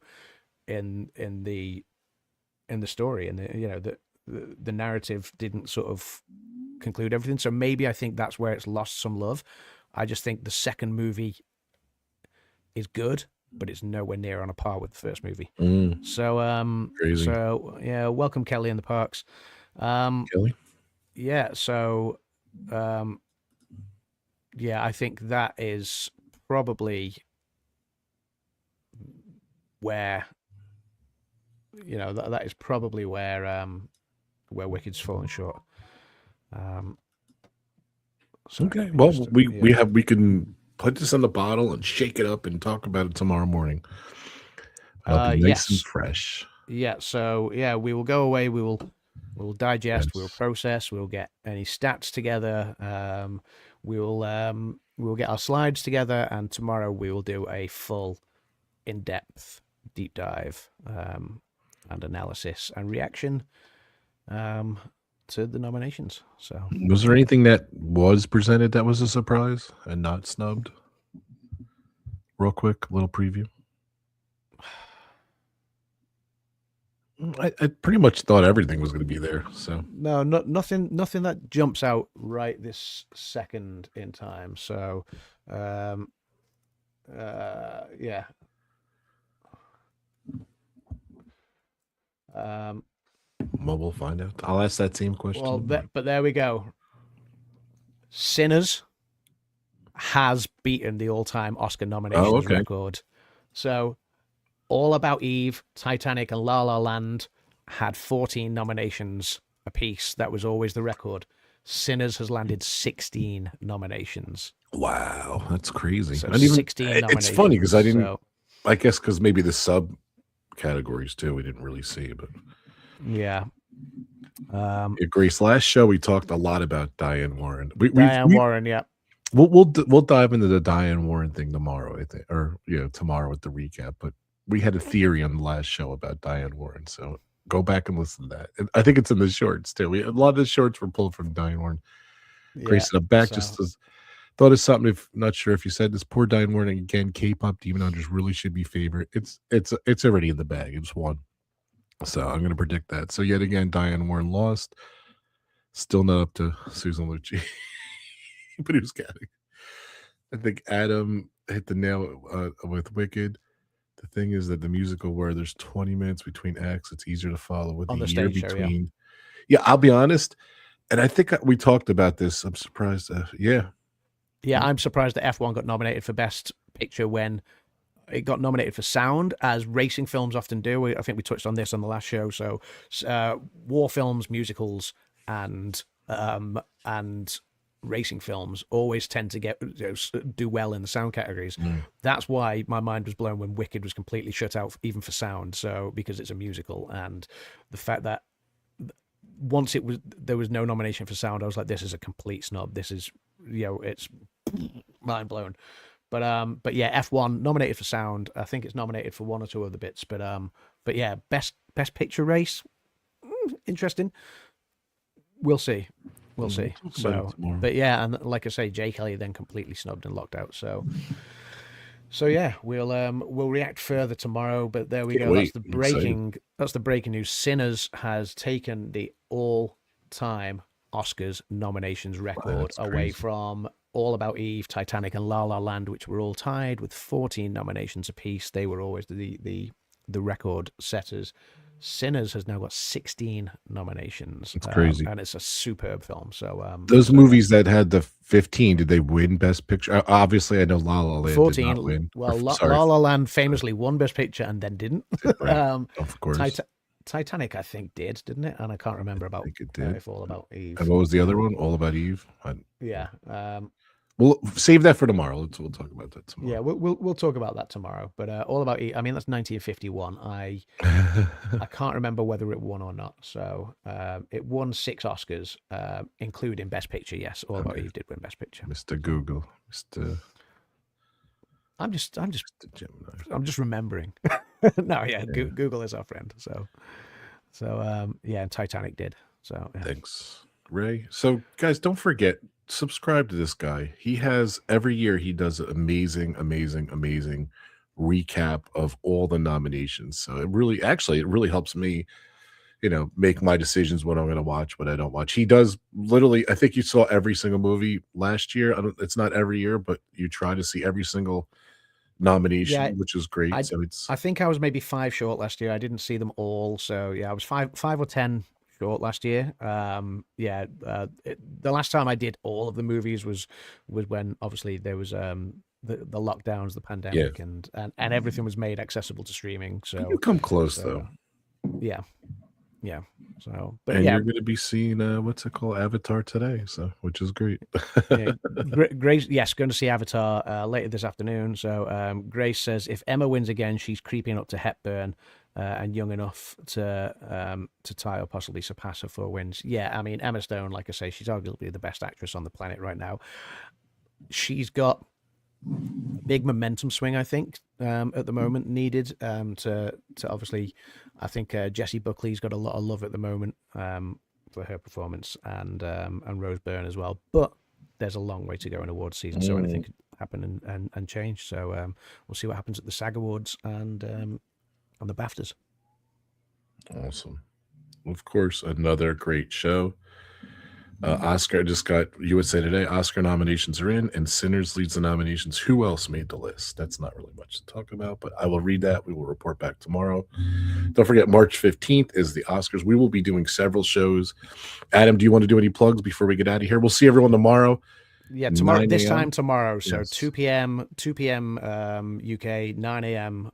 in the story, and the narrative didn't sort of conclude everything. So maybe I think that's where it's lost some love. I just think the second movie is good, but it's nowhere near on a par with the first movie. So Crazy. So yeah, welcome Kelly in the parks. Kelly? Yeah, so yeah, I think that is probably where that is probably where Wicked's fallen short. Okay, well, we can put this in the bottle and shake it up and talk about it tomorrow morning. It'll be nice and fresh. Yeah, so yeah, we will go away. We'll digest. We'll process. We'll get any stats together. We'll get our slides together, and tomorrow we will do a full, in-depth deep dive and analysis and reaction to the nominations. So, was there anything that was presented that was a surprise and not snubbed? Real quick, little preview. I pretty much thought everything was going to be there. So no, nothing that jumps out right this second in time. So, yeah. Well, we'll find out. I'll ask that same question. Well, but there we go. Sinners has beaten the all-time Oscar nominations record. So, All About Eve, Titanic, and La La Land had 14 nominations apiece. That was always the record. Sinners has landed 16 nominations. Wow, that's crazy. So 16 nominations. It's funny because I didn't. So, I guess because maybe the subcategories too, we didn't really see, but yeah. Grace, last show we talked a lot about Diane Warren. Diane Warren, yeah. We'll dive into the Diane Warren thing tomorrow, I think, or tomorrow with the recap. But we had a theory on the last show about Diane Warren, so go back and listen to that. And I think it's in the shorts too. A lot of the shorts were pulled from Diane Warren. Grayson, I'm back. Just as thought of something. If not sure if you said this, poor Diane Warren again. K-pop Demon Hunters really should be favorite. It's already in the bag. It's won. So I'm going to predict that. So yet again, Diane Warren lost. Still not up to Susan Lucci. But he was counting. I think Adam hit the nail with Wicked. The thing is that the musical where there's 20 minutes between acts, it's easier to follow with On the the year stage show, between. Yeah, I'll be honest. And I think we talked about this. I'm surprised. Yeah, I'm surprised that F1 got nominated for Best Picture when it got nominated for sound, as racing films often do. I think we touched on this on the last show. So, war films, musicals, and racing films always tend to do well in the sound categories. That's why my mind was blown when Wicked was completely shut out even for sound. So because it's a musical, and the fact that once there was no nomination for sound, I was like, this is a complete snub. This is it's mind blown. But yeah, F1 nominated for sound. I think it's nominated for one or two other bits. But yeah, best picture race, interesting. We'll see. We'll see. So, but yeah, and like I say, Jay Kelly then completely snubbed and locked out. So yeah, we'll react further tomorrow. But there we go. That's the breaking news. Sinners has taken the all-time Oscars nominations record away from All About Eve, Titanic, and La La Land, which were all tied with 14 nominations apiece. They were always the record setters. Sinners has now got 16 nominations. It's crazy. And it's a superb film. So those movies that had the 15, did they win Best Picture? Obviously, I know La La Land 14 did not win. Well, La La Land famously won Best Picture and then didn't. Of course. Titanic, I think, didn't it? And I can't remember about it did. if All About Eve. And what was the other one? All About Eve? Yeah. We'll save that for tomorrow. We'll talk about that tomorrow. Yeah, we'll talk about that tomorrow. But All About Eve, I mean, that's 1951. I can't remember whether it won or not. So it won 6 Oscars, including Best Picture. Yes, All About Eve did win Best Picture. Mr. Google, Mr. I'm just remembering. No, yeah, Google is our friend. So yeah, and Titanic did. So yeah. Thanks, Ray. So guys, don't forget, subscribe to this guy. He has every year he does an amazing recap of all the nominations. So it really helps me, make my decisions what I'm going to watch, what I don't watch. He does literally, I think you saw every single movie last year. It's not every year, but you try to see every single nomination, which is great. I think I was maybe 5 short last year. I didn't see them all. So yeah, I was 5 or 10 short last year. The last time I did all of the movies was when obviously there was the lockdowns, the pandemic, and everything was made accessible to streaming. So you come close though. Yeah. So, but you're going to be seeing what's it called, Avatar today, so which is great. Grace, yes, going to see Avatar later this afternoon. So Grace says if Emma wins again, she's creeping up to Hepburn. And young enough to tie or possibly surpass her 4 wins. Yeah, I mean, Emma Stone, like I say, she's arguably the best actress on the planet right now. She's got a big momentum swing, I think, at the moment needed to obviously. I think Jessie Buckley's got a lot of love at the moment for her performance, and Rose Byrne as well. But there's a long way to go in awards season, so anything could happen and change. So we'll see what happens at the SAG Awards and the BAFTAs. Awesome. Of course, another great show. Oscar just got USA Today. Oscar nominations are in, and Sinners leads the nominations. Who else made the list? That's not really much to talk about, but I will read that. We will report back tomorrow. Don't forget, March 15th is the Oscars. We will be doing several shows. Adam, do you want to do any plugs before we get out of here? We'll see everyone tomorrow. Yeah, tomorrow. This time tomorrow. So yes. 2 p.m. UK, 9 a.m.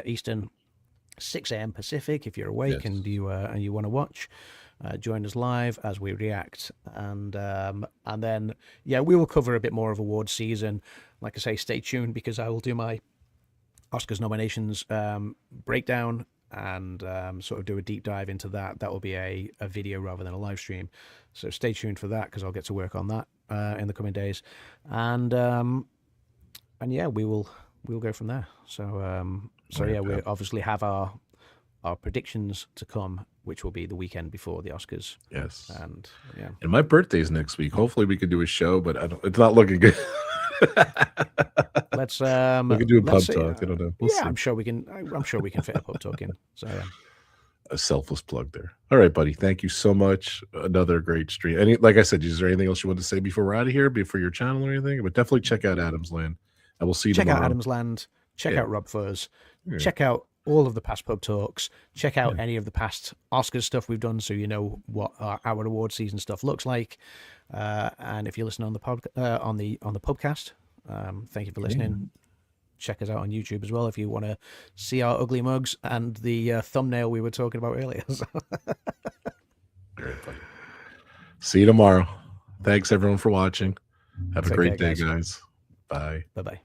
Eastern, 6 a.m. Pacific. If you're awake and you want to watch, join us live as we react, and then we will cover a bit more of awards season. Like I say, stay tuned because I will do my Oscars nominations breakdown and sort of do a deep dive into that. That will be a video rather than a live stream. So stay tuned for that because I'll get to work on that. in the coming days, and yeah, we'll go from there. So yeah, we obviously have our predictions to come, which will be the weekend before the Oscars. Yes, and yeah, and my birthday's next week. Hopefully, we can do a show, but it's not looking good. Let's we can do a pub talk. I don't know. We'll see. I'm sure we can. I'm sure we can fit a pub talk in. So yeah. A selfless plug there. All right, buddy. Thank you so much. Another great stream. Like I said, is there anything else you want to say before we're out of here, before your channel or anything? But definitely check out Adam's Land. And we'll see you tomorrow. Check out Adam's Land. Check out RobFuz. Yeah. Check out all of the past pub talks. Check out any of the past Oscars stuff we've done, so you know what our award season stuff looks like. And if you listen on the on the pubcast, thank you for listening. Check us out on YouTube as well if you want to see our ugly mugs and the thumbnail we were talking about earlier. All right, buddy. See you tomorrow. Thanks everyone for watching. Have a great day, guys. Bye. Bye-bye.